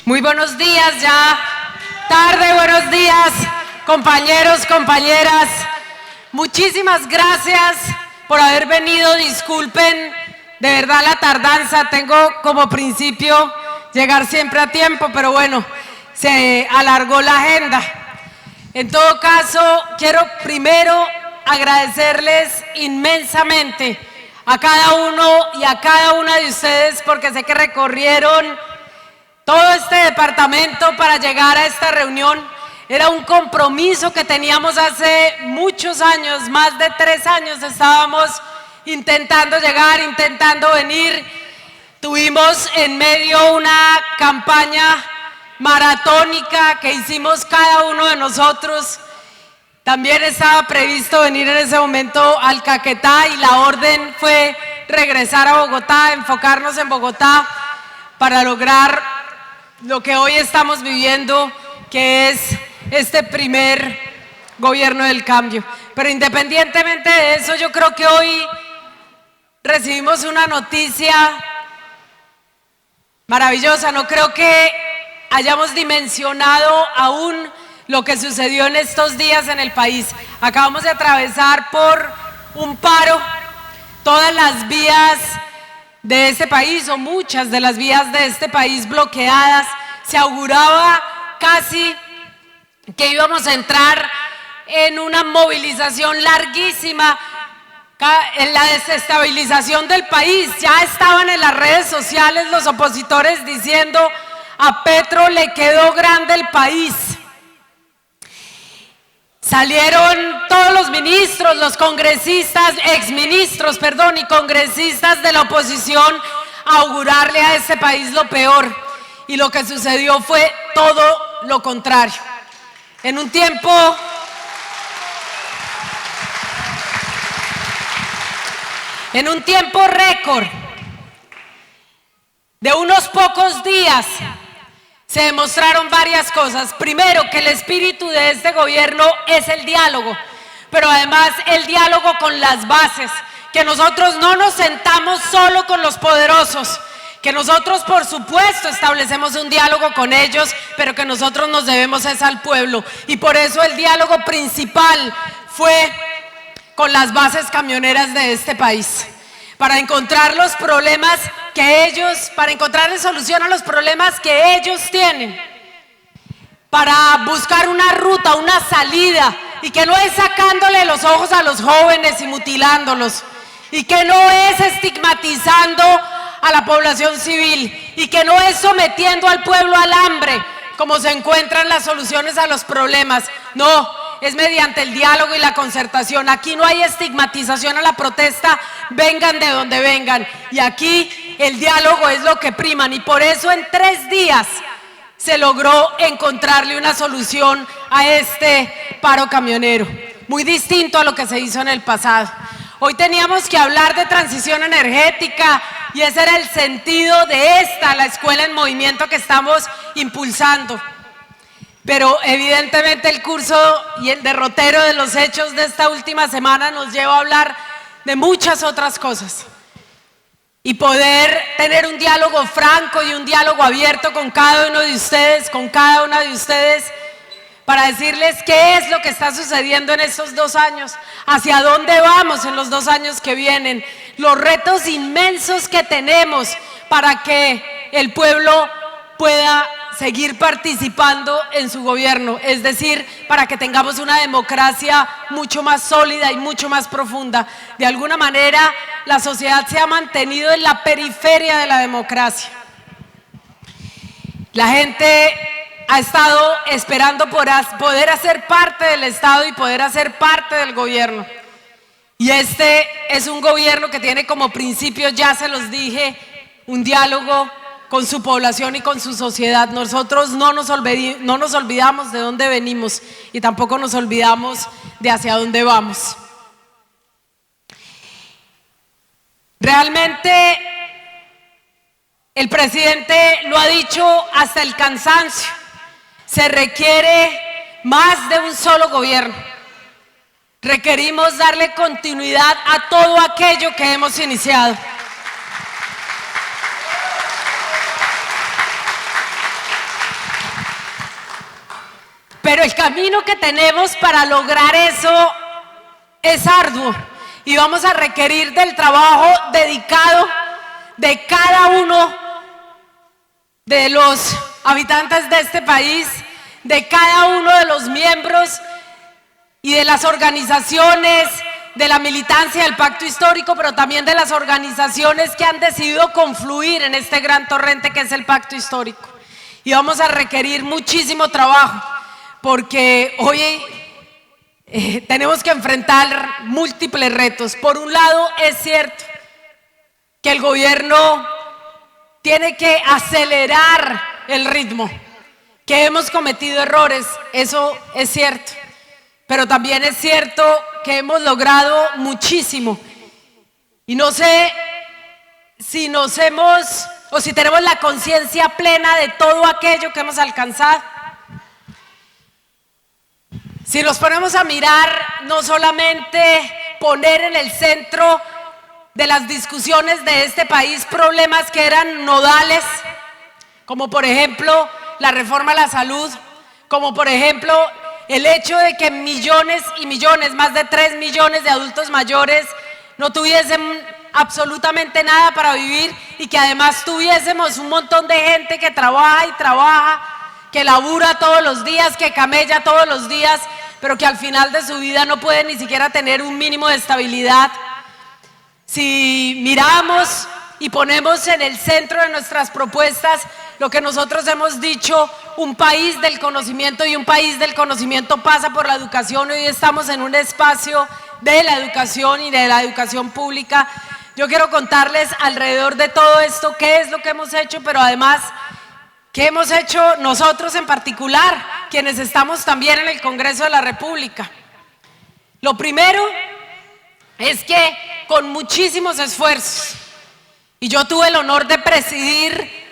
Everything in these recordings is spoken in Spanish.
Muy buenos días, ya tarde, buenos días, compañeros, compañeras. Muchísimas gracias por haber venido. Disculpen de verdad la tardanza, tengo como principio llegar siempre a tiempo, pero bueno, se alargó la agenda. En todo caso, quiero primero agradecerles inmensamente a cada uno y a cada una de ustedes, porque sé que recorrieron todo este departamento para llegar a esta reunión. Era un compromiso que teníamos hace muchos años, más de 3 años estábamos intentando llegar, intentando venir. Tuvimos en medio una campaña maratónica que hicimos cada uno de nosotros. También estaba previsto venir en ese momento al Caquetá y la orden fue regresar a Bogotá, enfocarnos en Bogotá para lograr lo que hoy estamos viviendo, que es este primer gobierno del cambio. Pero independientemente de eso, yo creo que hoy recibimos una noticia maravillosa. No creo que hayamos dimensionado aún lo que sucedió en estos días en el país. Acabamos de atravesar por un paro todas las vías de este país, o muchas de las vías de este país bloqueadas. Se auguraba casi que íbamos a entrar en una movilización larguísima, en la desestabilización del país. Ya estaban en las redes sociales los opositores diciendo: a Petro le quedó grande el país. Salieron todos los ministros, los congresistas, exministros, y congresistas de la oposición a augurarle a este país lo peor. Y lo que sucedió fue todo lo contrario. En un tiempo récord de unos pocos días, se demostraron varias cosas. Primero, que el espíritu de este gobierno es el diálogo, pero además el diálogo con las bases, que nosotros no nos sentamos solo con los poderosos, que nosotros por supuesto establecemos un diálogo con ellos, pero que nosotros nos debemos es al pueblo. Y por eso el diálogo principal fue con las bases camioneras de este país, para encontrar los problemas que ellos, para encontrarle solución a los problemas que ellos tienen, para buscar una ruta, una salida, y que no es sacándole los ojos a los jóvenes y mutilándolos, y que no es estigmatizando a la población civil, y que no es sometiendo al pueblo al hambre como se encuentran las soluciones a los problemas. No, es mediante el diálogo y la concertación. Aquí no hay estigmatización a la protesta, vengan de donde vengan, y aquí el diálogo es lo que priman, y por eso en 3 días se logró encontrarle una solución a este paro camionero, muy distinto a lo que se hizo en el pasado. Hoy teníamos que hablar de transición energética, y ese era el sentido de la Escuela en Movimiento que estamos impulsando. Pero evidentemente el curso y el derrotero de los hechos de esta última semana nos lleva a hablar de muchas otras cosas, y poder tener un diálogo franco y un diálogo abierto con cada uno de ustedes, con cada una de ustedes, para decirles qué es lo que está sucediendo en estos 2 años, hacia dónde vamos en los 2 años que vienen, los retos inmensos que tenemos para que el pueblo pueda seguir participando en su gobierno, es decir, para que tengamos una democracia mucho más sólida y mucho más profunda. De alguna manera, la sociedad se ha mantenido en la periferia de la democracia. La gente ha estado esperando por poder hacer parte del Estado y poder hacer parte del gobierno. Y este es un gobierno que tiene como principio, ya se los dije, un diálogo con su población y con su sociedad. Nosotros no nos olvidamos de dónde venimos, y tampoco nos olvidamos de hacia dónde vamos. Realmente el presidente lo ha dicho hasta el cansancio: se requiere más de un solo gobierno. Requerimos darle continuidad a todo aquello que hemos iniciado. pero el camino que tenemos para lograr eso es arduo y vamos a requerir del trabajo dedicado de cada uno de los habitantes de este país, de cada uno de los miembros y de las organizaciones, de la militancia del Pacto Histórico, pero también de las organizaciones que han decidido confluir en este gran torrente que es el Pacto Histórico. Y vamos a requerir muchísimo trabajo, porque hoy tenemos que enfrentar múltiples retos. Por un lado, es cierto que el gobierno tiene que acelerar el ritmo, que hemos cometido errores, eso es cierto, pero también es cierto que hemos logrado muchísimo. Y no sé si si tenemos la conciencia plena de todo aquello que hemos alcanzado. Si nos ponemos a mirar, no solamente poner en el centro de las discusiones de este país problemas que eran nodales, como por ejemplo la reforma a la salud, como por ejemplo el hecho de que millones y millones, más de 3 millones de adultos mayores no tuviesen absolutamente nada para vivir y que además tuviésemos un montón de gente que trabaja y trabaja, que labura todos los días, que camella todos los días, pero que al final de su vida no puede ni siquiera tener un mínimo de estabilidad. Si miramos y ponemos en el centro de nuestras propuestas lo que nosotros hemos dicho, un país del conocimiento, y un país del conocimiento pasa por la educación. Hoy estamos en un espacio de la educación y de la educación pública. Yo quiero contarles alrededor de todo esto qué es lo que hemos hecho, pero además qué hemos hecho nosotros en particular, quienes estamos también en el Congreso de la República. Lo primero es que con muchísimos esfuerzos, y yo tuve el honor de presidir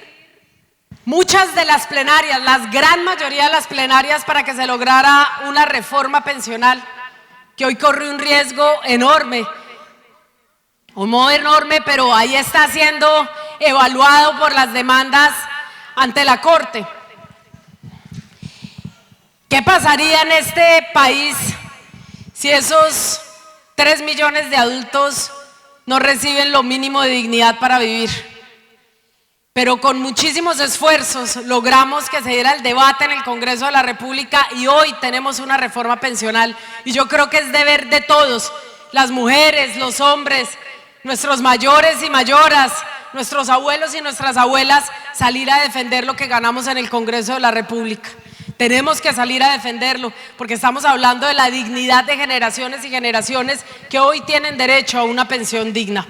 muchas de las plenarias, la gran mayoría de las plenarias para que se lograra una reforma pensional, que hoy corre un riesgo enorme, pero ahí está siendo evaluado por las demandas ante la Corte. ¿Qué pasaría en este país si esos 3 millones de adultos no reciben lo mínimo de dignidad para vivir? Pero con muchísimos esfuerzos logramos que se diera el debate en el Congreso de la República y hoy tenemos una reforma pensional. Y yo creo que es deber de todos, las mujeres, los hombres, nuestros mayores y mayoras, nuestros abuelos y nuestras abuelas, salir a defender lo que ganamos en el Congreso de la República. Tenemos que salir a defenderlo porque estamos hablando de la dignidad de generaciones y generaciones que hoy tienen derecho a una pensión digna.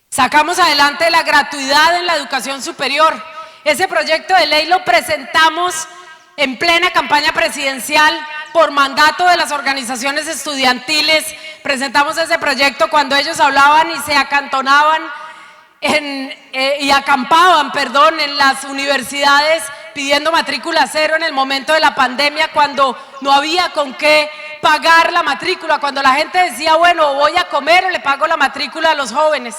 Sacamos adelante la gratuidad en la educación superior. Ese proyecto de ley lo presentamos en plena campaña presidencial por mandato de las organizaciones estudiantiles. Presentamos ese proyecto cuando ellos hablaban y se acantonaban acampaban en las universidades pidiendo matrícula cero en el momento de la pandemia, cuando no había con qué pagar la matrícula, cuando la gente decía, bueno, voy a comer o le pago la matrícula a los jóvenes.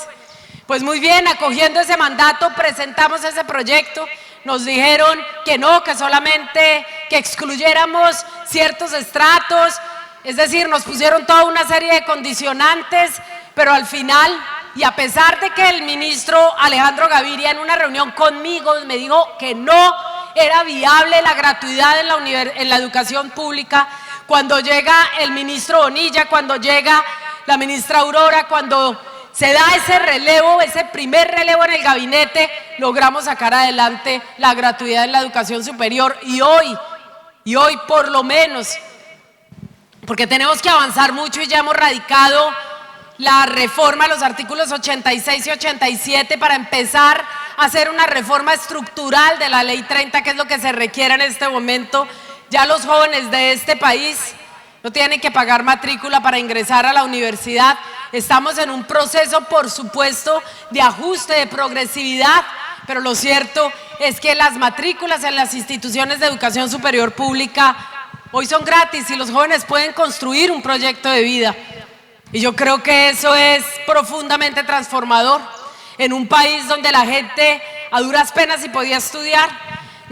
Pues muy bien, acogiendo ese mandato, presentamos ese proyecto. Nos dijeron que no, que solamente que excluyéramos ciertos estratos, es decir, nos pusieron toda una serie de condicionantes, pero al final, y a pesar de que el ministro Alejandro Gaviria en una reunión conmigo me dijo que no era viable la gratuidad en la educación pública, cuando llega el ministro Bonilla, cuando llega la ministra Aurora, cuando se da ese relevo, ese primer relevo en el gabinete, logramos sacar adelante la gratuidad en la educación superior. Y hoy por lo menos, porque tenemos que avanzar mucho y ya hemos radicado la reforma a los artículos 86 y 87 para empezar a hacer una reforma estructural de la ley 30, que es lo que se requiere en este momento. Ya los jóvenes de este país no tienen que pagar matrícula para ingresar a la universidad. Estamos en un proceso, por supuesto, de ajuste, de progresividad, pero lo cierto es que las matrículas en las instituciones de educación superior pública hoy son gratis y los jóvenes pueden construir un proyecto de vida. Y yo creo que eso es profundamente transformador en un país donde la gente a duras penas sí podía estudiar.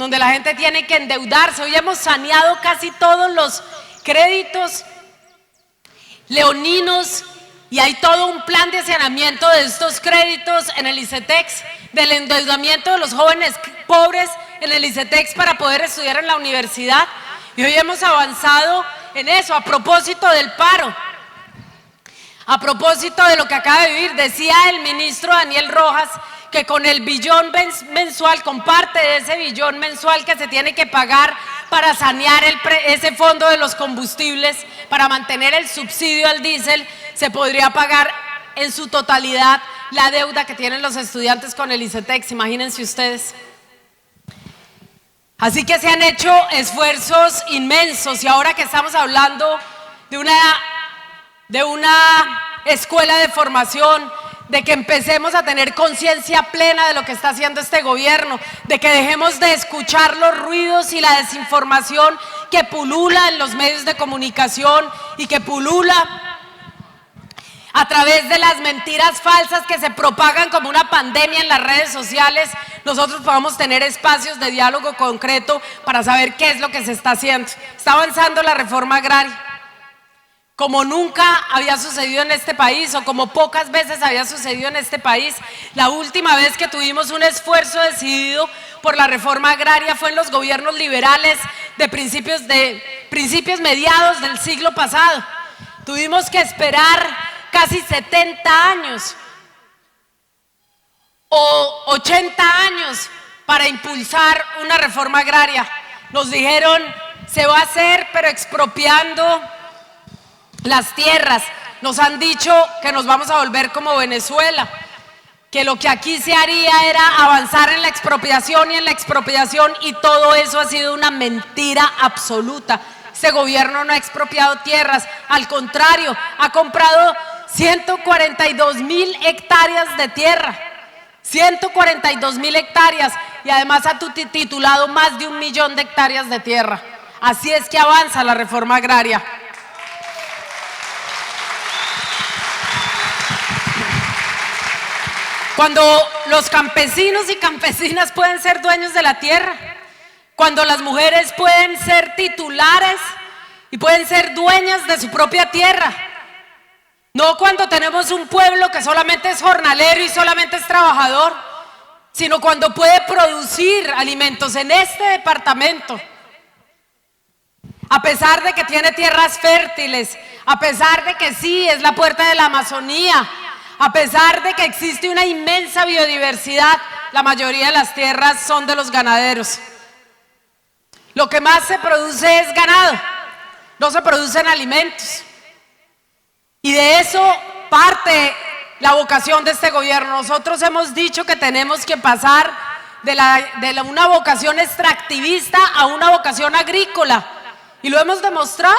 donde la gente tiene que endeudarse. Hoy hemos saneado casi todos los créditos leoninos y hay todo un plan de saneamiento de estos créditos en el ICETEX, del endeudamiento de los jóvenes pobres en el ICETEX para poder estudiar en la universidad. Y hoy hemos avanzado en eso. A propósito del paro, a propósito de lo que acaba de vivir, decía el ministro Daniel Rojas que con el billón mensual, con parte de ese billón mensual que se tiene que pagar para sanear ese fondo de los combustibles, para mantener el subsidio al diésel, se podría pagar en su totalidad la deuda que tienen los estudiantes con el ICETEX, imagínense ustedes. Así que se han hecho esfuerzos inmensos y ahora que estamos hablando de una escuela de formación, de que empecemos a tener conciencia plena de lo que está haciendo este gobierno, de que dejemos de escuchar los ruidos y la desinformación que pulula en los medios de comunicación y que pulula a través de las mentiras falsas que se propagan como una pandemia en las redes sociales. Nosotros podamos tener espacios de diálogo concreto para saber qué es lo que se está haciendo. Está avanzando la reforma agraria, como nunca había sucedido en este país o como pocas veces había sucedido en este país. La última vez que tuvimos un esfuerzo decidido por la reforma agraria fue en los gobiernos liberales de principios mediados del siglo pasado. Tuvimos que esperar casi 70 años o 80 años para impulsar una reforma agraria. Nos dijeron, se va a hacer, pero expropiando las tierras. Nos han dicho que nos vamos a volver como Venezuela, que lo que aquí se haría era avanzar en la expropiación y todo eso ha sido una mentira absoluta. Este gobierno no ha expropiado tierras, al contrario, ha comprado 142.000 hectáreas de tierra, 142.000 hectáreas, y además ha titulado más de 1 millón de hectáreas de tierra. Así es que avanza la reforma agraria. Cuando los campesinos y campesinas pueden ser dueños de la tierra, cuando las mujeres pueden ser titulares y pueden ser dueñas de su propia tierra, no cuando tenemos un pueblo que solamente es jornalero y solamente es trabajador, sino cuando puede producir alimentos en este departamento, a pesar de que tiene tierras fértiles, a pesar de que sí es la puerta de la Amazonía, a pesar de que existe una inmensa biodiversidad, la mayoría de las tierras son de los ganaderos. Lo que más se produce es ganado, no se producen alimentos. Y de eso parte la vocación de este gobierno. Nosotros hemos dicho que tenemos que pasar de una vocación extractivista a una vocación agrícola, y lo hemos demostrado.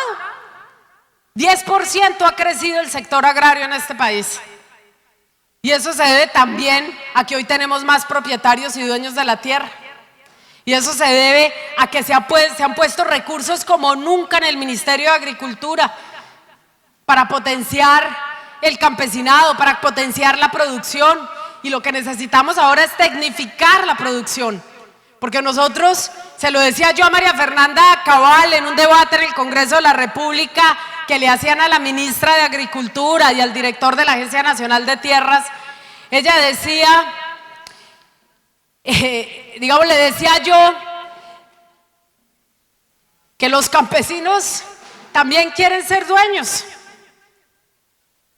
10% ha crecido el sector agrario en este país. Y eso se debe también a que hoy tenemos más propietarios y dueños de la tierra. Y eso se debe a que se han puesto recursos como nunca en el Ministerio de Agricultura para potenciar el campesinado, para potenciar la producción. Y lo que necesitamos ahora es tecnificar la producción. Porque nosotros, se lo decía yo a María Fernanda Cabal en un debate en el Congreso de la República que le hacían a la ministra de Agricultura y al director de la Agencia Nacional de Tierras, ella decía, le decía yo que los campesinos también quieren ser dueños.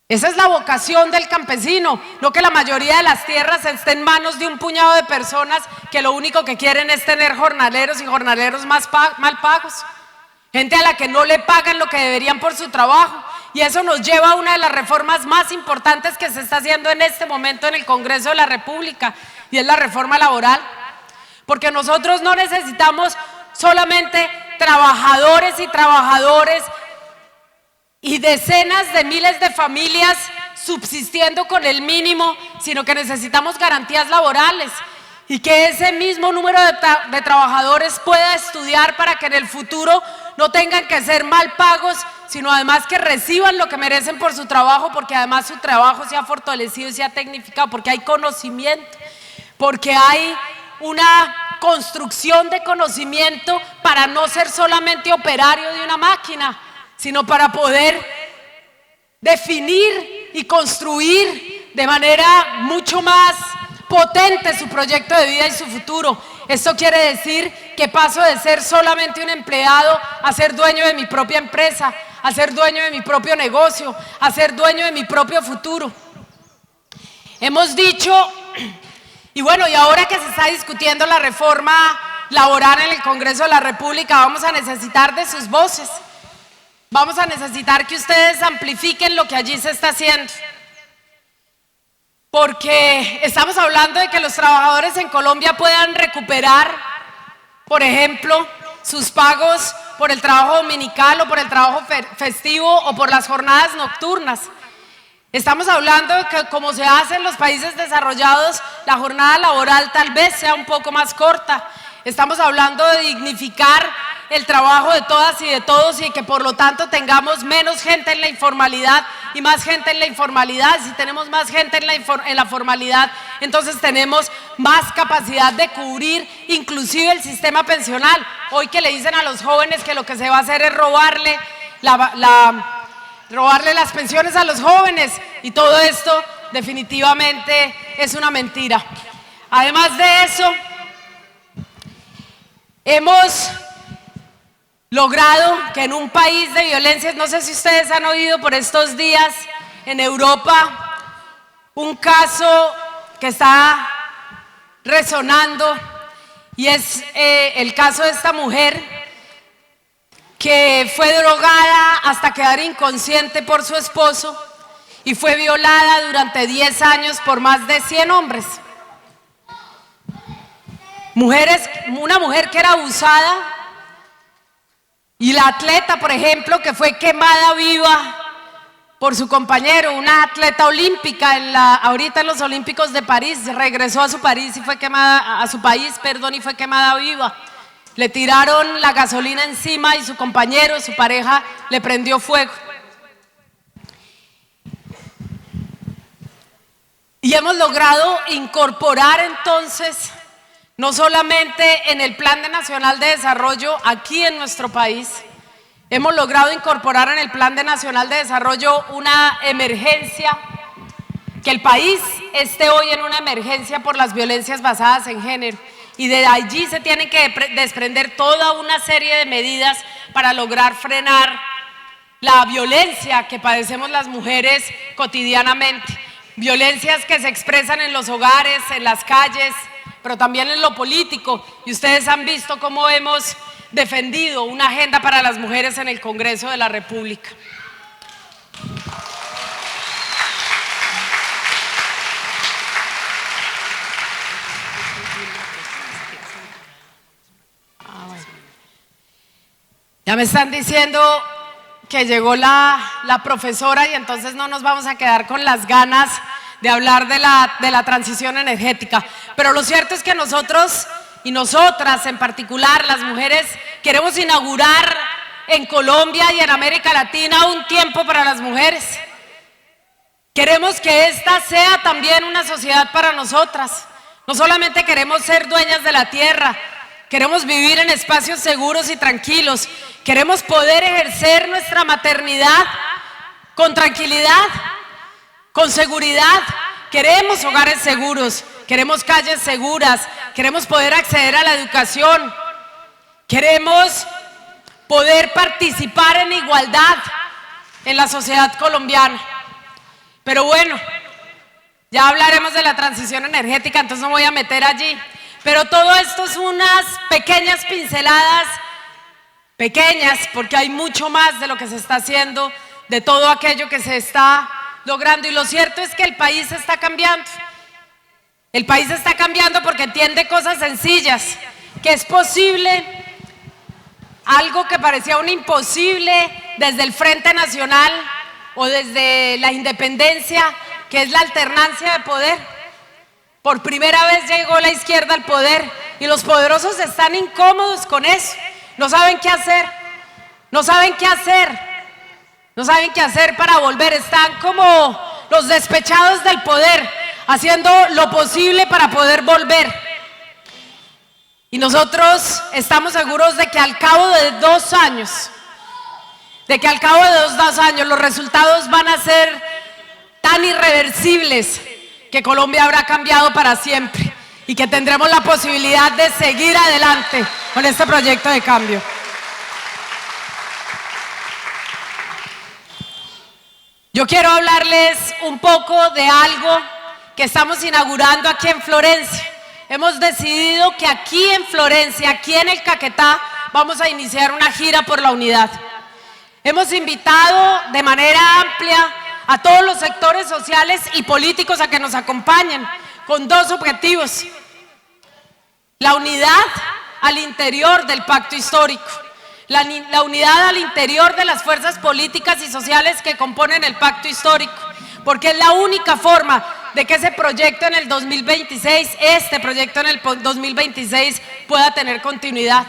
Esa es la vocación del campesino, no que la mayoría de las tierras estén en manos de un puñado de personas que lo único que quieren es tener jornaleros y jornaleros mal pagos, gente a la que no le pagan lo que deberían por su trabajo. Y eso nos lleva a una de las reformas más importantes que se está haciendo en este momento en el Congreso de la República, y es la reforma laboral. Porque nosotros no necesitamos solamente trabajadores y decenas de miles de familias subsistiendo con el mínimo, sino que necesitamos garantías laborales y que ese mismo número de trabajadores pueda estudiar para que en el futuro no tengan que ser mal pagos, sino además que reciban lo que merecen por su trabajo, porque además su trabajo se ha fortalecido y se ha tecnificado, porque hay conocimiento, porque hay una construcción de conocimiento para no ser solamente operario de una máquina, sino para poder definir y construir de manera mucho más potente su proyecto de vida y su futuro. Esto quiere decir que paso de ser solamente un empleado a ser dueño de mi propia empresa, a ser dueño de mi propio negocio, a ser dueño de mi propio futuro. Hemos dicho, y bueno, y ahora que se está discutiendo la reforma laboral en el Congreso de la República, vamos a necesitar de sus voces. Vamos a necesitar que ustedes amplifiquen lo que allí se está haciendo. Porque estamos hablando de que los trabajadores en Colombia puedan recuperar, por ejemplo, sus pagos por el trabajo dominical o por el trabajo festivo o por las jornadas nocturnas. Estamos hablando de que, como se hace en los países desarrollados, la jornada laboral tal vez sea un poco más corta. Estamos hablando de dignificar el trabajo de todas y de todos y que por lo tanto tengamos menos gente en la informalidad y más gente en la informalidad. Si tenemos más gente en la formalidad, entonces tenemos más capacidad de cubrir inclusive el sistema pensional. Hoy que le dicen a los jóvenes que lo que se va a hacer es robarle las pensiones a los jóvenes, y todo esto definitivamente es una mentira. Además de eso, hemos logrado que en un país de violencias, no sé si ustedes han oído por estos días en Europa, un caso que está resonando, y es el caso de esta mujer que fue drogada hasta quedar inconsciente por su esposo y fue violada durante 10 años por más de 100 hombres. Una mujer que era abusada, y la atleta, por ejemplo, que fue quemada viva por su compañero, una atleta olímpica ahorita en los Olímpicos de París, regresó a su país y fue quemada viva. Le tiraron la gasolina encima y su compañero, su pareja, le prendió fuego. Y hemos logrado incorporar entonces, no solamente en el Plan Nacional de Desarrollo aquí en nuestro país, hemos logrado incorporar en el Plan Nacional de Desarrollo una emergencia, que el país esté hoy en una emergencia por las violencias basadas en género. Y de allí se tienen que desprender toda una serie de medidas para lograr frenar la violencia que padecemos las mujeres cotidianamente. Violencias que se expresan en los hogares, en las calles, pero también en lo político. Y ustedes han visto cómo hemos defendido una agenda para las mujeres en el Congreso de la República. Ya me están diciendo que llegó la profesora y entonces no nos vamos a quedar con las ganas de hablar de la transición energética. Pero lo cierto es que nosotros y nosotras en particular, las mujeres, queremos inaugurar en Colombia y en América Latina un tiempo para las mujeres. Queremos que esta sea también una sociedad para nosotras. No solamente queremos ser dueñas de la tierra, queremos vivir en espacios seguros y tranquilos. Queremos poder ejercer nuestra maternidad con tranquilidad, con seguridad. Queremos hogares seguros, queremos calles seguras, queremos poder acceder a la educación, queremos poder participar en igualdad en la sociedad colombiana. Pero bueno, ya hablaremos de la transición energética, entonces no me voy a meter allí. Pero todo esto es unas pequeñas pinceladas, pequeñas porque hay mucho más de lo que se está haciendo, de todo aquello que se está logrando. Y lo cierto es que el país está cambiando. El país está cambiando porque entiende cosas sencillas, que es posible algo que parecía un imposible desde el Frente Nacional o desde la independencia, que es la alternancia de poder. Por primera vez llegó la izquierda al poder y los poderosos están incómodos con eso. No saben qué hacer, no saben qué hacer, no saben qué hacer para volver. Están como los despechados del poder, haciendo lo posible para poder volver. Y nosotros estamos seguros de que al cabo de 2 años, los resultados van a ser tan irreversibles que Colombia habrá cambiado para siempre y que tendremos la posibilidad de seguir adelante con este proyecto de cambio. Yo quiero hablarles un poco de algo que estamos inaugurando aquí en Florencia. Hemos decidido que aquí en Florencia, aquí en el Caquetá, vamos a iniciar una gira por la unidad. Hemos invitado de manera amplia a todos los sectores sociales y políticos a que nos acompañen con 2 objetivos: la unidad al interior del pacto histórico, la unidad al interior de las fuerzas políticas y sociales que componen el pacto histórico, porque es la única forma de que ese proyecto en el 2026, este proyecto en el 2026 pueda tener continuidad.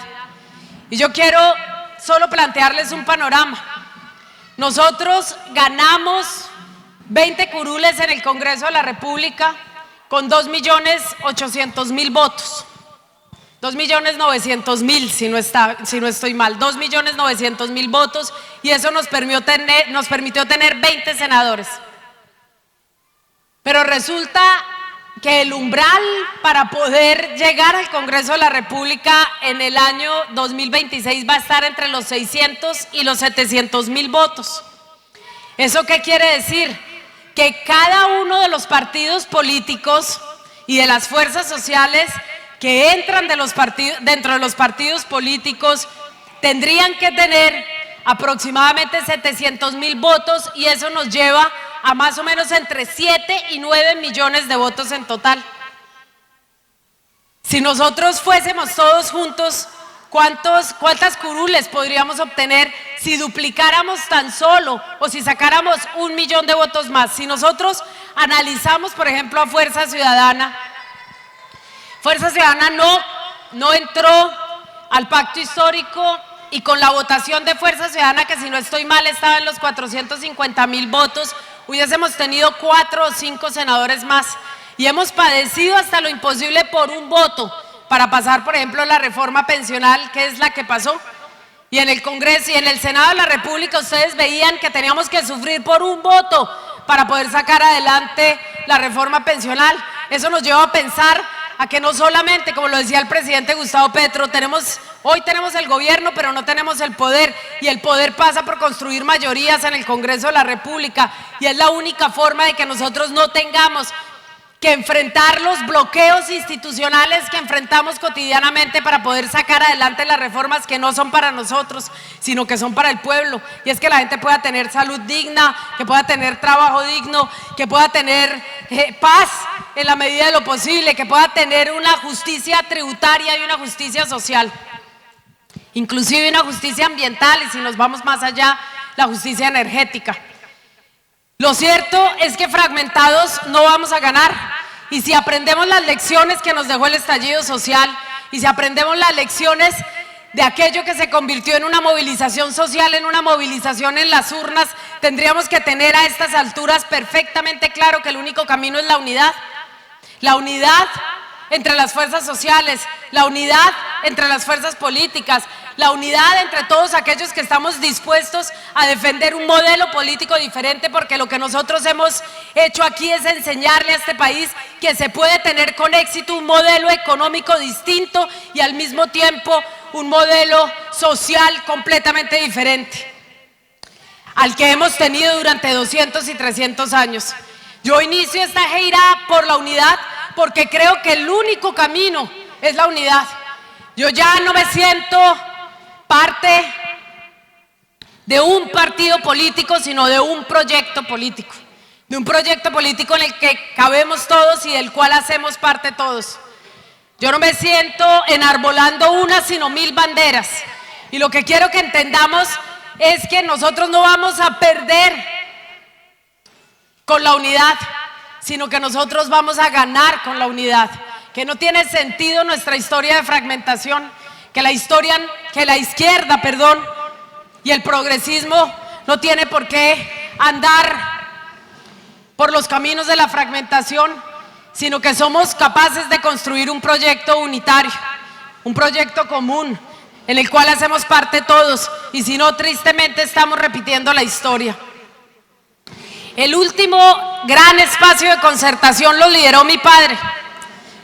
Y yo quiero solo plantearles un panorama. Nosotros ganamos 20 curules en el Congreso de la República con 2.800.000 votos. 2.900.000, si no estoy mal, 2.900.000 votos, y eso nos permitió tener 20 senadores. Pero resulta que el umbral para poder llegar al Congreso de la República en el año 2026 va a estar entre los 600 y los 700.000 votos. ¿Eso qué quiere decir? Que cada uno de los partidos políticos y de las fuerzas sociales que entran dentro de los partidos políticos tendrían que tener aproximadamente 700.000 votos, y eso nos lleva a más o menos entre 7 y 9 millones de votos en total. Si nosotros fuésemos todos juntos, ¿cuántas curules podríamos obtener si duplicáramos tan solo o si sacáramos 1 millón de votos más? Si nosotros analizamos, por ejemplo, a Fuerza Ciudadana no entró al pacto histórico, y con la votación de Fuerza Ciudadana, que si no estoy mal estaba en los 450.000 votos, hubiésemos tenido 4 o 5 senadores más, y hemos padecido hasta lo imposible por un voto para pasar, por ejemplo, la reforma pensional, que es la que pasó. Y en el Congreso y en el Senado de la República ustedes veían que teníamos que sufrir por un voto para poder sacar adelante la reforma pensional. Eso nos lleva a pensar a que no solamente, como lo decía el presidente Gustavo Petro, hoy tenemos el gobierno, pero no tenemos el poder, y el poder pasa por construir mayorías en el Congreso de la República, y es la única forma de que nosotros no tengamos que enfrentar los bloqueos institucionales que enfrentamos cotidianamente para poder sacar adelante las reformas que no son para nosotros, sino que son para el pueblo. Y es que la gente pueda tener salud digna, que pueda tener trabajo digno, que pueda tener paz en la medida de lo posible, que pueda tener una justicia tributaria y una justicia social, inclusive una justicia ambiental, y si nos vamos más allá, la justicia energética. Lo cierto es que fragmentados no vamos a ganar, y si aprendemos las lecciones que nos dejó el estallido social, y si aprendemos las lecciones de aquello que se convirtió en una movilización social, en una movilización en las urnas, tendríamos que tener a estas alturas perfectamente claro que el único camino es la unidad entre las fuerzas sociales, la unidad entre las fuerzas políticas, la unidad entre todos aquellos que estamos dispuestos a defender un modelo político diferente, porque lo que nosotros hemos hecho aquí es enseñarle a este país que se puede tener con éxito un modelo económico distinto y al mismo tiempo un modelo social completamente diferente al que hemos tenido durante 200 y 300 años. Yo inicio esta gira por la unidad porque creo que el único camino es la unidad. Yo ya no me siento parte de un partido político, sino de un proyecto político. De un proyecto político en el que cabemos todos y del cual hacemos parte todos. Yo no me siento enarbolando una, sino 1000 banderas. Y lo que quiero que entendamos es que nosotros no vamos a perder con la unidad, sino que nosotros vamos a ganar con la unidad. Que no tiene sentido nuestra historia de fragmentación, que la izquierda y el progresismo no tiene por qué andar por los caminos de la fragmentación, sino que somos capaces de construir un proyecto unitario. un proyecto común en el cual hacemos parte todos, y si no, tristemente estamos repitiendo la historia. El último gran espacio de concertación lo lideró mi padre,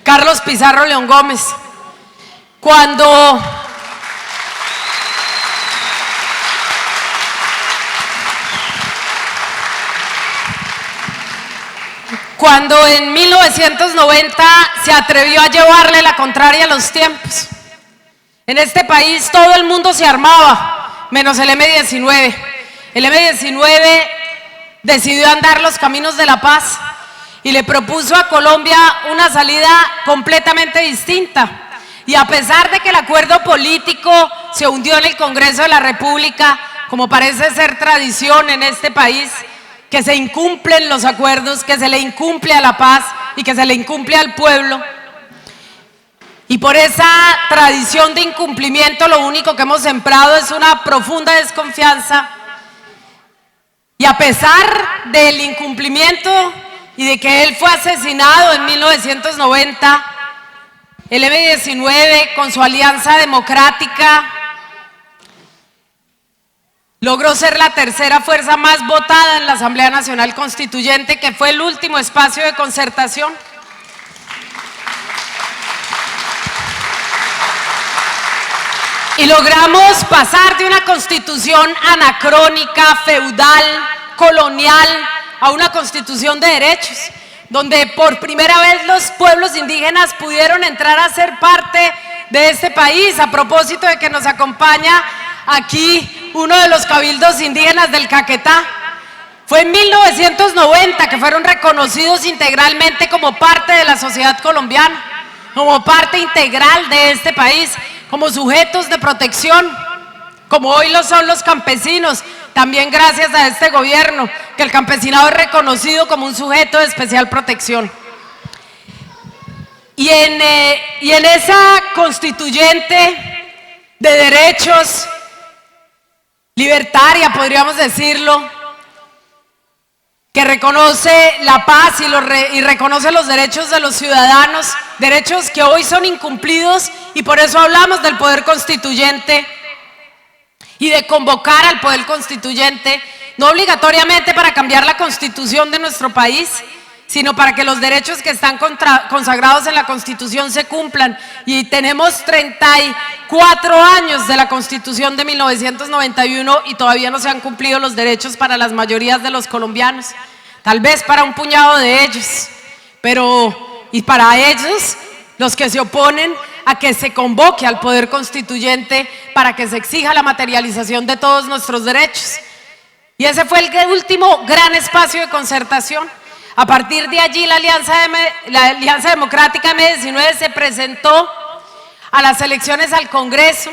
Carlos Pizarro León Gómez, cuando en 1990 se atrevió a llevarle la contraria a los tiempos. En este país todo el mundo se armaba, menos el M-19. El M-19 decidió andar los caminos de la paz y le propuso a Colombia una salida completamente distinta. Y a pesar de que el acuerdo político se hundió en el Congreso de la República, como parece ser tradición en este país, que se incumplen los acuerdos, que se le incumple a la paz y que se le incumple al pueblo. Y por esa tradición de incumplimiento lo único que hemos sembrado es una profunda desconfianza. Y a pesar del incumplimiento y de que él fue asesinado en 1990, el M-19 con su alianza democrática logró ser la tercera fuerza más votada en la Asamblea Nacional Constituyente, que fue el último espacio de concertación. Y logramos pasar de una constitución anacrónica, feudal, colonial, a una constitución de derechos, donde por primera vez los pueblos indígenas pudieron entrar a ser parte de este país, a propósito de que nos acompaña aquí uno de los cabildos indígenas del Caquetá. Fue en 1990 que fueron reconocidos integralmente como parte de la sociedad colombiana, como parte integral de este país, como sujetos de protección, como hoy lo son los campesinos, también gracias a este gobierno, que el campesinado es reconocido como un sujeto de especial protección. Y en esa constituyente de derechos, libertaria, podríamos decirlo, que reconoce la paz y reconoce los derechos de los ciudadanos, derechos que hoy son incumplidos, y por eso hablamos del poder constituyente y de convocar al poder constituyente, no obligatoriamente para cambiar la constitución de nuestro país, sino para que los derechos que están consagrados en la Constitución se cumplan. Y tenemos 34 años de la Constitución de 1991 y todavía no se han cumplido los derechos para las mayorías de los colombianos, tal vez para un puñado de ellos, y para ellos, los que se oponen a que se convoque al poder constituyente para que se exija la materialización de todos nuestros derechos. Y ese fue el último gran espacio de concertación. A partir de allí la Alianza Democrática M-19 se presentó a las elecciones al Congreso,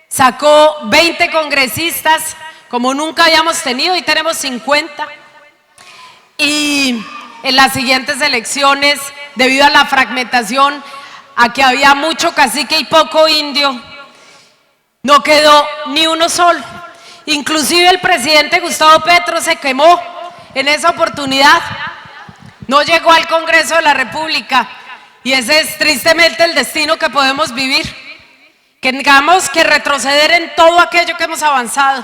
sacó 20 congresistas como nunca habíamos tenido, y tenemos 50. Y en las siguientes elecciones, debido a la fragmentación, a que había mucho cacique y poco indio, no quedó ni uno solo. Inclusive el presidente Gustavo Petro se quemó en esa oportunidad, no llegó al Congreso de la República, y ese es tristemente el destino que podemos vivir, que tengamos que retroceder en todo aquello que hemos avanzado,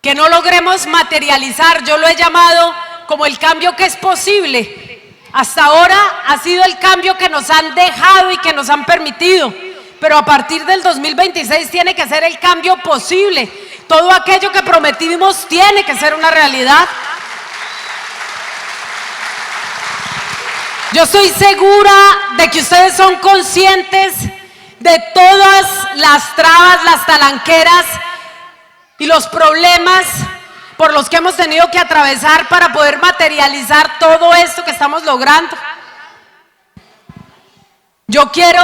que no logremos materializar. Yo lo he llamado como el cambio que es posible. Hasta ahora ha sido el cambio que nos han dejado y que nos han permitido, pero a partir del 2026 tiene que ser el cambio posible. Todo aquello que prometimos tiene que ser una realidad. Yo estoy segura de que ustedes son conscientes de todas las trabas, las talanqueras y los problemas por los que hemos tenido que atravesar para poder materializar todo esto que estamos logrando. Yo quiero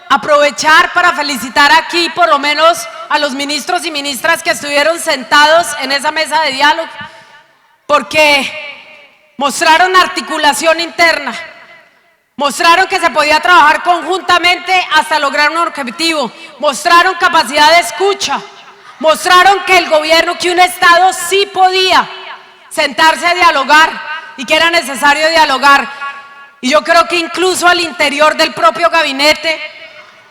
aprovechar para felicitar aquí por lo menos a los ministros y ministras que estuvieron sentados en esa mesa de diálogo, porque mostraron articulación interna, mostraron que se podía trabajar conjuntamente hasta lograr un objetivo, mostraron capacidad de escucha, mostraron que el gobierno, que un Estado sí podía sentarse a dialogar y que era necesario dialogar. Y yo creo que incluso al interior del propio gabinete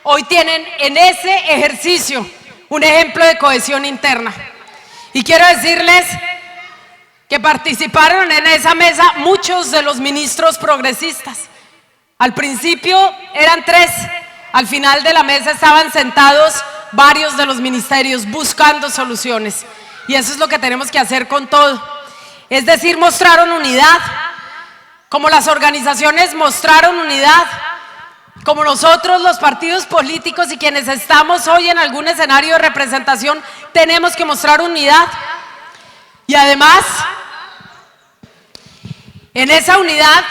hoy tienen en ese ejercicio un ejemplo de cohesión interna. Y quiero decirles que participaron en esa mesa muchos de los ministros progresistas. Al principio eran 3, al final de la mesa estaban sentados varios de los ministerios buscando soluciones. Y eso es lo que tenemos que hacer con todo. Es decir, mostraron unidad, como las organizaciones mostraron unidad, como nosotros los partidos políticos y quienes estamos hoy en algún escenario de representación tenemos que mostrar unidad. Y además, en esa unidad,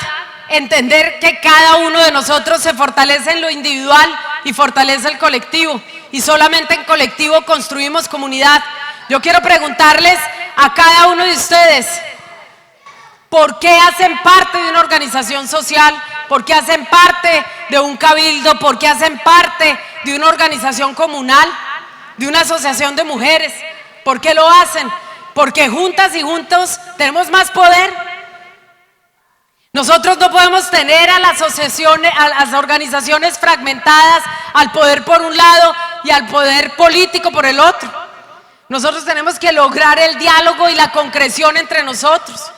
entender que cada uno de nosotros se fortalece en lo individual y fortalece el colectivo. Y solamente en colectivo construimos comunidad. Yo quiero preguntarles a cada uno de ustedes, ¿por qué hacen parte de una organización social? ¿Por qué hacen parte de un cabildo? ¿Por qué hacen parte de una organización comunal? ¿De una asociación de mujeres? ¿Por qué lo hacen? Porque juntas y juntos tenemos más poder. Nosotros no podemos tener a las asociaciones, a las organizaciones fragmentadas, al poder por un lado y al poder político por el otro. Nosotros tenemos que lograr el diálogo y la concreción entre nosotros.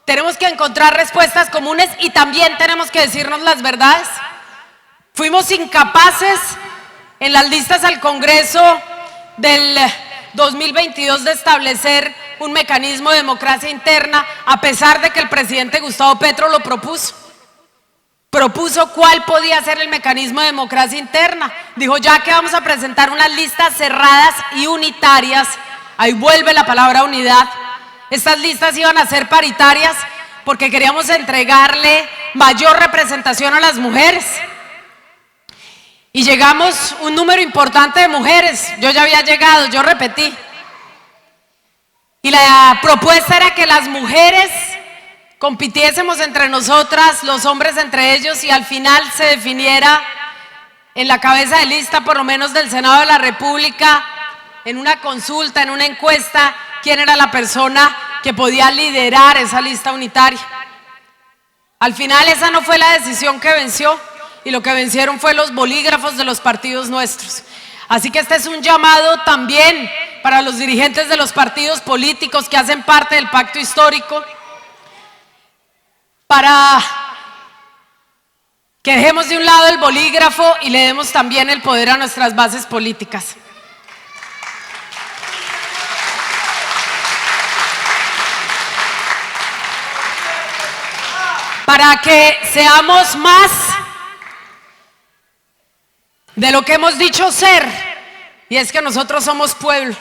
Tenemos que encontrar respuestas comunes y también tenemos que decirnos las verdades. Fuimos incapaces en las listas al Congreso del 2022 de establecer un mecanismo de democracia interna, a pesar de que el presidente Gustavo Petro lo propuso. Propuso cuál podía ser el mecanismo de democracia interna. Dijo, ya que vamos a presentar unas listas cerradas y unitarias, ahí vuelve la palabra unidad. Estas listas iban a ser paritarias porque queríamos entregarle mayor representación a las mujeres. Y llegamos un número importante de mujeres. Yo ya había llegado, yo repetí. Y la propuesta era que las mujeres compitiésemos entre nosotras, los hombres entre ellos, y al final se definiera en la cabeza de lista, por lo menos del Senado de la República, en una consulta, en una encuesta, quién era la persona que podía liderar esa lista unitaria. Al final esa no fue la decisión que venció, y lo que vencieron fue los bolígrafos de los partidos nuestros. Así que este es un llamado también para los dirigentes de los partidos políticos que hacen parte del pacto histórico, para que dejemos de un lado el bolígrafo y le demos también el poder a nuestras bases políticas. Para que seamos más de lo que hemos dicho ser, y es que nosotros somos pueblo.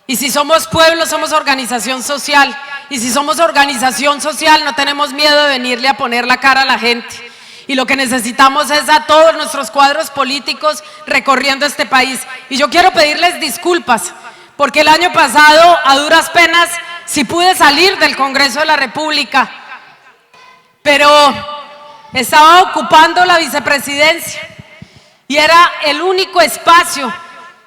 Y si somos pueblo, somos organización social. Y si somos organización social, no tenemos miedo de venirle a poner la cara a la gente. Y lo que necesitamos es a todos nuestros cuadros políticos recorriendo este país. Y yo quiero pedirles disculpas, porque el año pasado, a duras penas, sí pude salir del Congreso de la República, pero estaba ocupando la vicepresidencia y era el único espacio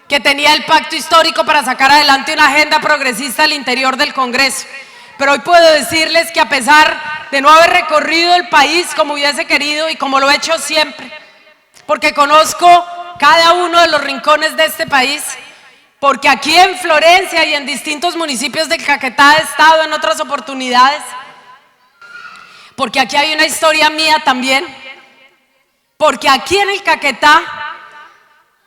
que tenía el pacto histórico para sacar adelante una agenda progresista al interior del Congreso. Pero hoy puedo decirles que a pesar de no haber recorrido el país como hubiese querido y como lo he hecho siempre, porque conozco cada uno de los rincones de este país, porque aquí en Florencia y en distintos municipios del Caquetá he estado en otras oportunidades, porque aquí hay una historia mía también, porque aquí en el Caquetá,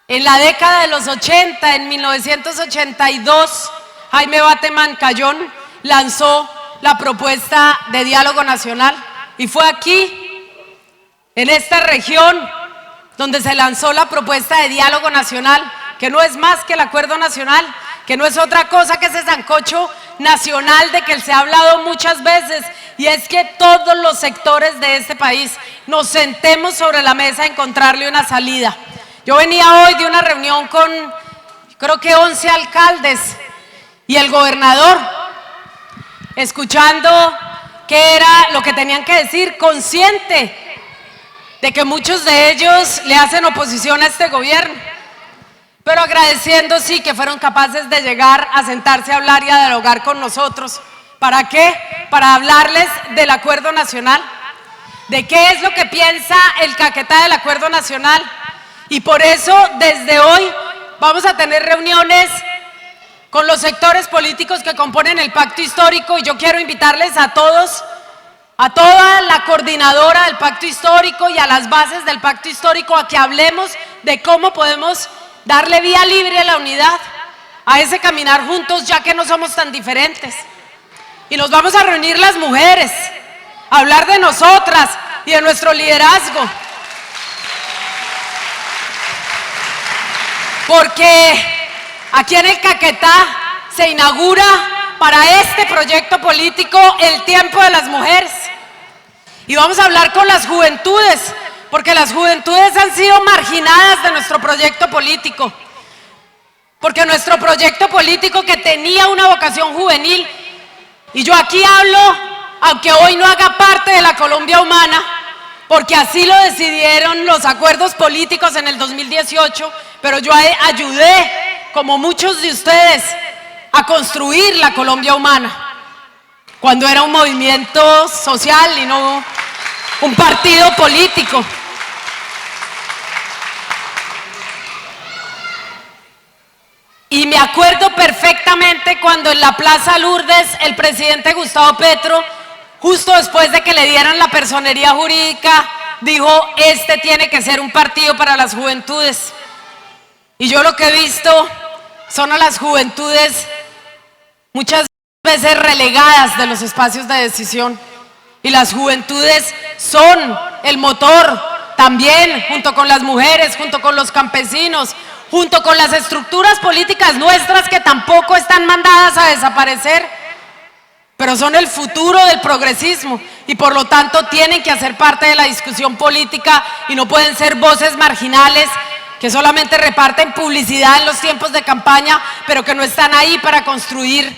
en la década de los 80, en 1982, Jaime Bateman Cayón lanzó la propuesta de diálogo nacional, y fue aquí, en esta región, donde se lanzó la propuesta de diálogo nacional, que no es más que el acuerdo nacional, que no es otra cosa que ese sancocho nacional de que se ha hablado muchas veces, y es que todos los sectores de este país nos sentemos sobre la mesa a encontrarle una salida. Yo venía hoy de una reunión con, creo que 11 alcaldes y el gobernador, escuchando qué era lo que tenían que decir, consciente de que muchos de ellos le hacen oposición a este gobierno, pero agradeciendo sí que fueron capaces de llegar a sentarse a hablar y a dialogar con nosotros. ¿Para qué? Para hablarles del acuerdo nacional, de qué es lo que piensa el Caquetá del acuerdo nacional. Y por eso, desde hoy, vamos a tener reuniones con los sectores políticos que componen el pacto histórico, y yo quiero invitarles a todos, a toda la coordinadora del pacto histórico y a las bases del pacto histórico, a que hablemos de cómo podemos darle vía libre a la unidad, a ese caminar juntos, ya que no somos tan diferentes. Y nos vamos a reunir las mujeres, a hablar de nosotras y de nuestro liderazgo. Porque aquí en el Caquetá se inaugura para este proyecto político el tiempo de las mujeres. Y vamos a hablar con las juventudes, porque las juventudes han sido marginadas de nuestro proyecto político. Porque nuestro proyecto político, que tenía una vocación juvenil, y yo aquí hablo, aunque hoy no haga parte de la Colombia Humana, porque así lo decidieron los acuerdos políticos en el 2018, pero yo ayudé, como muchos de ustedes, a construir la Colombia Humana, cuando era un movimiento social y no un partido político. Y me acuerdo perfectamente cuando en la Plaza Lourdes el presidente Gustavo Petro, justo después de que le dieran la personería jurídica, dijo: este tiene que ser un partido para las juventudes. Y yo lo que he visto son a las juventudes muchas veces relegadas de los espacios de decisión. Y las juventudes son el motor también, junto con las mujeres, junto con los campesinos, junto con las estructuras políticas nuestras, que tampoco están mandadas a desaparecer, pero son el futuro del progresismo y por lo tanto tienen que hacer parte de la discusión política y no pueden ser voces marginales que solamente reparten publicidad en los tiempos de campaña, pero que no están ahí para construir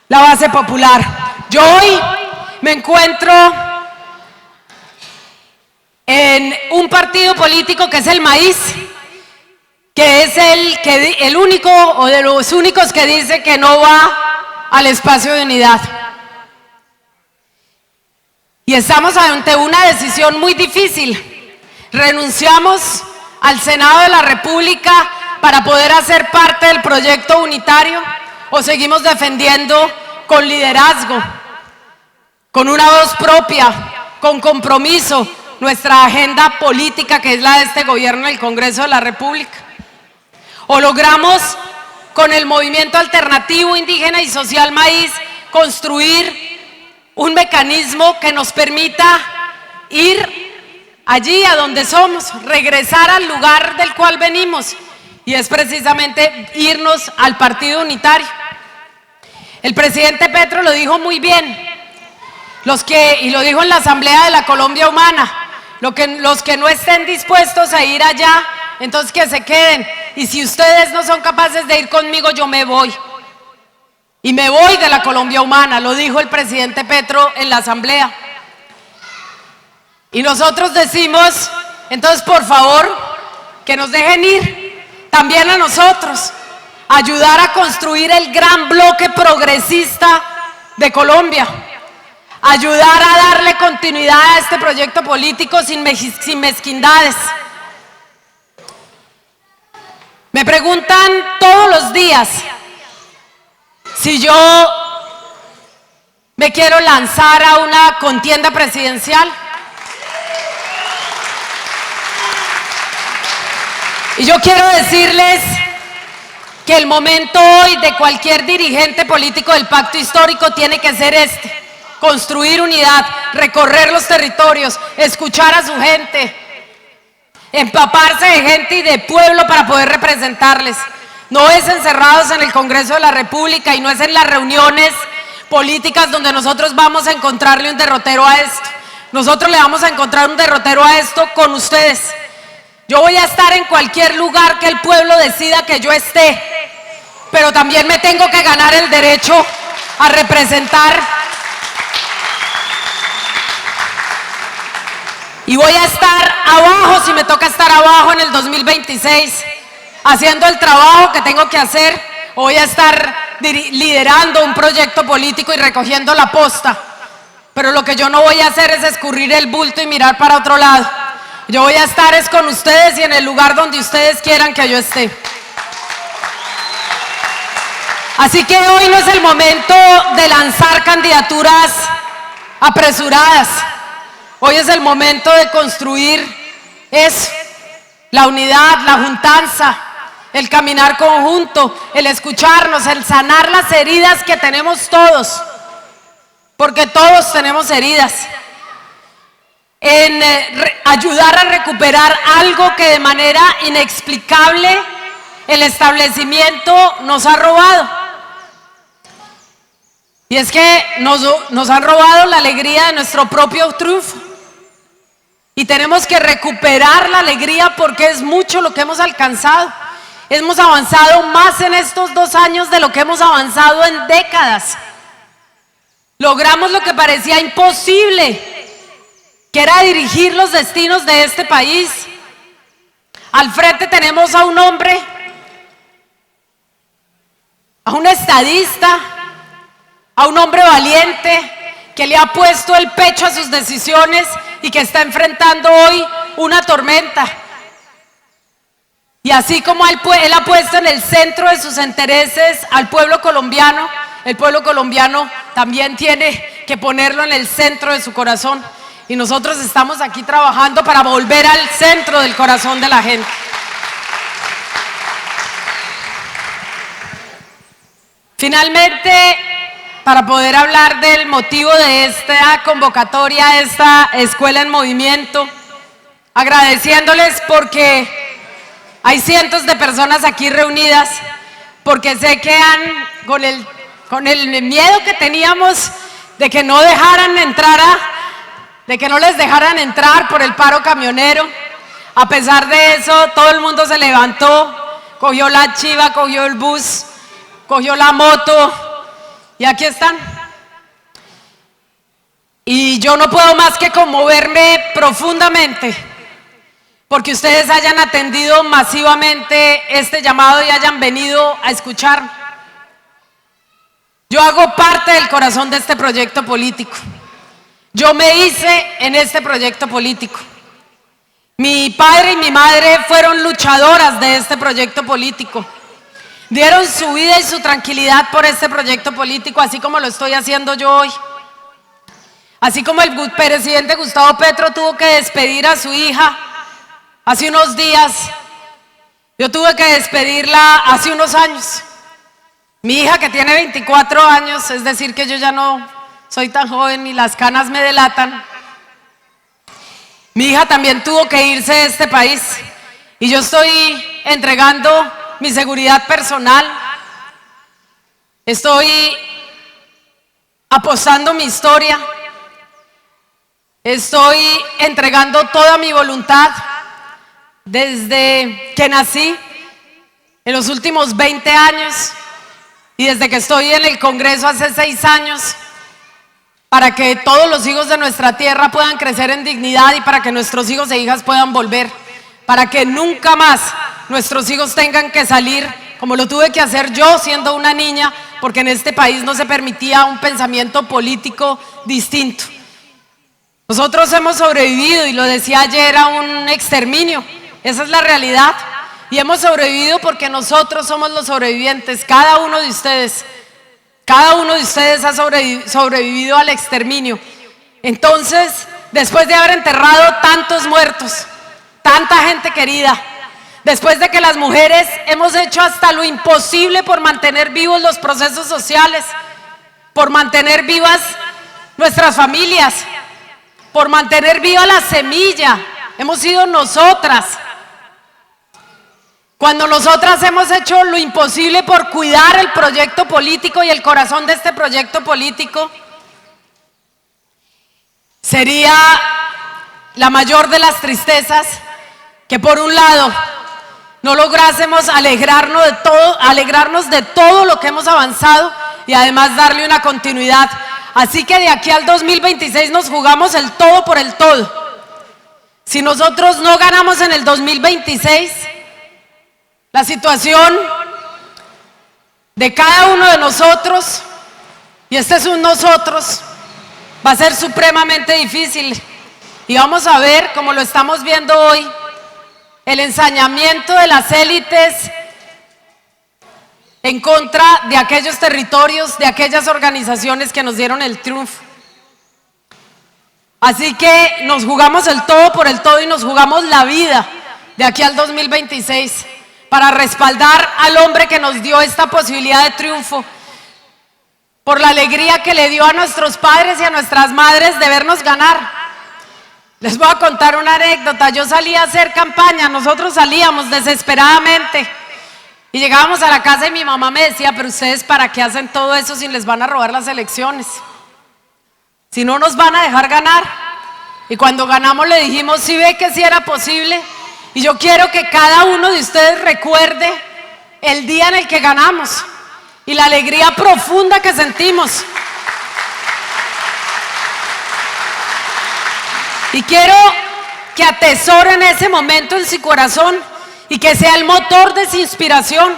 la base popular. Yo hoy me encuentro en un partido político que es el Maíz, que es el único o de los únicos que dice que no va al espacio de unidad. Y estamos ante una decisión muy difícil. Renunciamos al Senado de la República para poder hacer parte del proyecto unitario, o seguimos defendiendo con liderazgo, con una voz propia, con compromiso, nuestra agenda política, que es la de este gobierno en el Congreso de la República. O logramos con el movimiento alternativo indígena y social Maíz construir un mecanismo que nos permita ir allí a donde somos, regresar al lugar del cual venimos, y es precisamente irnos al partido unitario. El presidente Petro lo dijo muy bien, y lo dijo en la Asamblea de la Colombia Humana: los que no estén dispuestos a ir allá, entonces que se queden, y si ustedes no son capaces de ir conmigo, yo me voy. Y me voy de la Colombia Humana, lo dijo el presidente Petro en la Asamblea. Y nosotros decimos, entonces por favor, que nos dejen ir también a nosotros, ayudar a construir el gran bloque progresista de Colombia, ayudar a darle continuidad a este proyecto político sin mezquindades. Me preguntan todos los días si yo me quiero lanzar a una contienda presidencial. Y yo quiero decirles que el momento hoy de cualquier dirigente político del pacto histórico tiene que ser este: construir unidad, recorrer los territorios, escuchar a su gente, empaparse de gente y de pueblo para poder representarles. No es encerrados en el Congreso de la República y no es en las reuniones políticas donde nosotros vamos a encontrarle un derrotero a esto. Nosotros le vamos a encontrar un derrotero a esto con ustedes. Yo voy a estar en cualquier lugar que el pueblo decida que yo esté, pero también me tengo que ganar el derecho a representar. Y voy a estar abajo, si me toca estar abajo en el 2026, haciendo el trabajo que tengo que hacer, o voy a estar liderando un proyecto político y recogiendo la posta. Pero lo que yo no voy a hacer es escurrir el bulto y mirar para otro lado. Yo voy a estar es con ustedes y en el lugar donde ustedes quieran que yo esté. Así que hoy no es el momento de lanzar candidaturas apresuradas. Hoy es el momento de construir eso, la unidad, la juntanza, el caminar conjunto, el escucharnos, el sanar las heridas que tenemos todos, porque todos tenemos heridas, en ayudar a recuperar algo que de manera inexplicable el establecimiento nos ha robado. Y es que nos han robado la alegría de nuestro propio triunfo. Y tenemos que recuperar la alegría porque es mucho lo que hemos alcanzado. Hemos avanzado más en estos 2 años de lo que hemos avanzado en décadas. Logramos lo que parecía imposible, que era dirigir los destinos de este país. Al frente tenemos a un hombre, a un estadista, a un hombre valiente que le ha puesto el pecho a sus decisiones y que está enfrentando hoy una tormenta. Y así como él ha puesto en el centro de sus intereses al pueblo colombiano, el pueblo colombiano también tiene que ponerlo en el centro de su corazón. Y nosotros estamos aquí trabajando para volver al centro del corazón de la gente. Finalmente, para poder hablar del motivo de esta convocatoria, esta Escuela en Movimiento, agradeciéndoles porque hay cientos de personas aquí reunidas, porque sé que con el miedo que teníamos de que no les dejaran entrar por el paro camionero, a pesar de eso, todo el mundo se levantó, cogió la chiva, cogió el bus, cogió la moto, y aquí están. Y yo no puedo más que conmoverme profundamente porque ustedes hayan atendido masivamente este llamado y hayan venido a escuchar. Yo hago parte del corazón de este proyecto político. Yo me hice en este proyecto político. Mi padre y mi madre fueron luchadoras de este proyecto político. Dieron su vida y su tranquilidad por este proyecto político, así como lo estoy haciendo yo hoy. Así como el presidente Gustavo Petro tuvo que despedir a su hija hace unos días, yo tuve que despedirla hace unos años. Mi hija, que tiene 24 años, es decir que yo ya no soy tan joven y las canas me delatan. Mi hija también tuvo que irse de este país y yo estoy entregando mi seguridad personal, estoy apostando mi historia, estoy entregando toda mi voluntad desde que nací, en los últimos 20 años y desde que estoy en el Congreso hace 6 años, para que todos los hijos de nuestra tierra puedan crecer en dignidad y para que nuestros hijos e hijas puedan volver, para que nunca más nuestros hijos tengan que salir, como lo tuve que hacer yo siendo una niña, porque en este país no se permitía un pensamiento político distinto. Nosotros hemos sobrevivido, y lo decía ayer, a un exterminio. Esa es la realidad. Y hemos sobrevivido porque nosotros somos los sobrevivientes. Cada uno de ustedes ha sobrevivido al exterminio. Entonces, después de haber enterrado tantos muertos, tanta gente querida, después de que las mujeres hemos hecho hasta lo imposible por mantener vivos los procesos sociales, por mantener vivas nuestras familias, por mantener viva la semilla, hemos sido nosotras. Cuando nosotras hemos hecho lo imposible por cuidar el proyecto político y el corazón de este proyecto político, sería la mayor de las tristezas que por un lado no lográsemos alegrarnos de todo lo que hemos avanzado y además darle una continuidad. Así que de aquí al 2026 nos jugamos el todo por el todo. Si nosotros no ganamos en el 2026, la situación de cada uno de nosotros, y este es un nosotros, va a ser supremamente difícil. Y vamos a ver, como lo estamos viendo hoy, el ensañamiento de las élites en contra de aquellos territorios, de aquellas organizaciones que nos dieron el triunfo. Así que nos jugamos el todo por el todo y nos jugamos la vida de aquí al 2026 para respaldar al hombre que nos dio esta posibilidad de triunfo, por la alegría que le dio a nuestros padres y a nuestras madres de vernos ganar. Les voy a contar una anécdota. Yo salí a hacer campaña, nosotros salíamos desesperadamente y llegábamos a la casa y mi mamá me decía, pero ustedes ¿para qué hacen todo eso si les van a robar las elecciones? Si no nos van a dejar ganar. Y cuando ganamos le dijimos, sí ve que sí era posible. Y yo quiero que cada uno de ustedes recuerde el día en el que ganamos y la alegría profunda que sentimos. Y quiero que atesoren ese momento en su corazón y que sea el motor de su inspiración.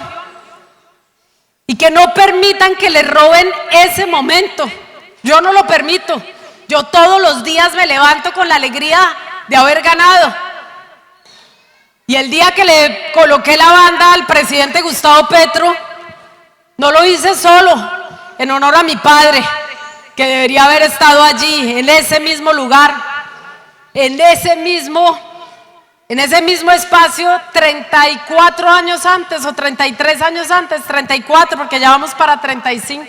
Y que no permitan que les roben ese momento. Yo no lo permito. Yo todos los días me levanto con la alegría de haber ganado. Y el día que le coloqué la banda al presidente Gustavo Petro, no lo hice solo, en honor a mi padre, que debería haber estado allí, en ese mismo lugar. En ese mismo espacio 34 años antes o 33 años antes, 34 porque ya vamos para 35.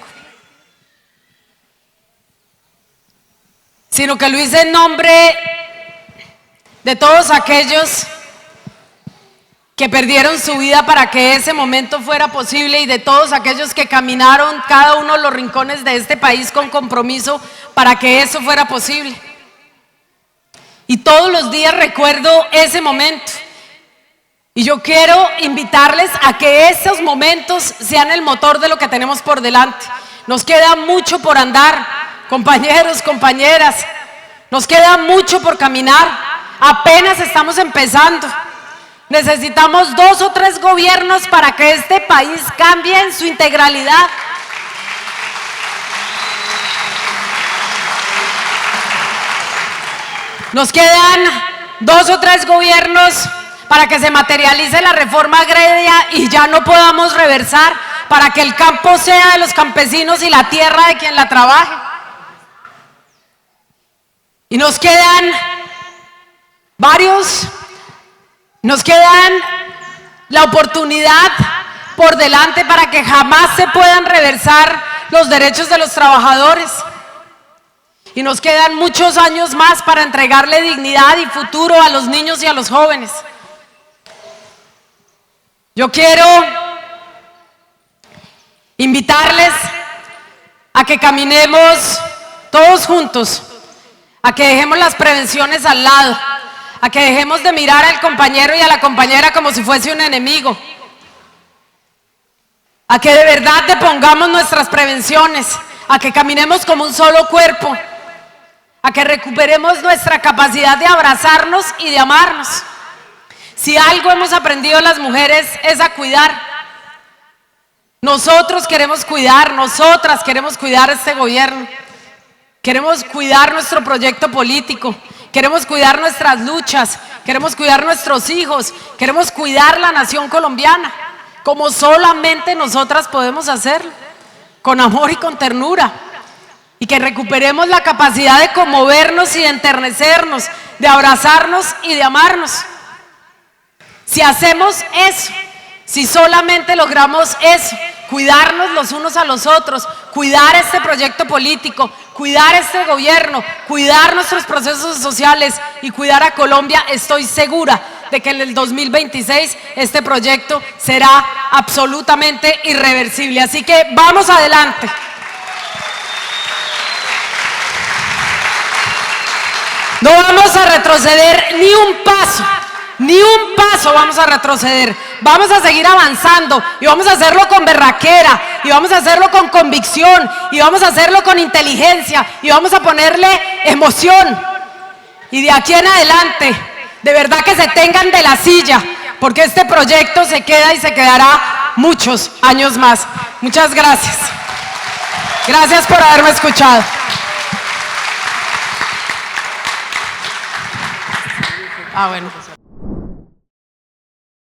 Sino que lo hice en nombre de todos aquellos que perdieron su vida para que ese momento fuera posible y de todos aquellos que caminaron cada uno de los rincones de este país con compromiso para que eso fuera posible. Y todos los días recuerdo ese momento. Y yo quiero invitarles a que esos momentos sean el motor de lo que tenemos por delante. Nos queda mucho por andar, compañeros, compañeras. Nos queda mucho por caminar. Apenas estamos empezando. Necesitamos 2 o 3 gobiernos para que este país cambie en su integralidad. Nos quedan 2 o 3 gobiernos para que se materialice la reforma agraria y ya no podamos reversar, para que el campo sea de los campesinos y la tierra de quien la trabaje. Y nos quedan nos quedan la oportunidad por delante para que jamás se puedan reversar los derechos de los trabajadores. Y nos quedan muchos años más para entregarle dignidad y futuro a los niños y a los jóvenes. Yo quiero invitarles a que caminemos todos juntos, a que dejemos las prevenciones al lado, a que dejemos de mirar al compañero y a la compañera como si fuese un enemigo, a que de verdad depongamos nuestras prevenciones, a que caminemos como un solo cuerpo, a que recuperemos nuestra capacidad de abrazarnos y de amarnos. Si algo hemos aprendido las mujeres es a cuidar. Nosotros queremos cuidar, nosotras queremos cuidar este gobierno. Queremos cuidar nuestro proyecto político, queremos cuidar nuestras luchas, queremos cuidar nuestros hijos, queremos cuidar la nación colombiana, como solamente nosotras podemos hacerlo, con amor y con ternura. Y que recuperemos la capacidad de conmovernos y de enternecernos, de abrazarnos y de amarnos. Si hacemos eso, si solamente logramos eso, cuidarnos los unos a los otros, cuidar este proyecto político, cuidar este gobierno, cuidar nuestros procesos sociales y cuidar a Colombia, estoy segura de que en el 2026 este proyecto será absolutamente irreversible. Así que vamos adelante. No vamos a retroceder ni un paso vamos a retroceder. Vamos a seguir avanzando y vamos a hacerlo con berraquera y vamos a hacerlo con convicción y vamos a hacerlo con inteligencia y vamos a ponerle emoción. Y de aquí en adelante, de verdad que se tengan de la silla, porque este proyecto se queda y se quedará muchos años más. Muchas gracias. Gracias por haberme escuchado. Ah, bueno.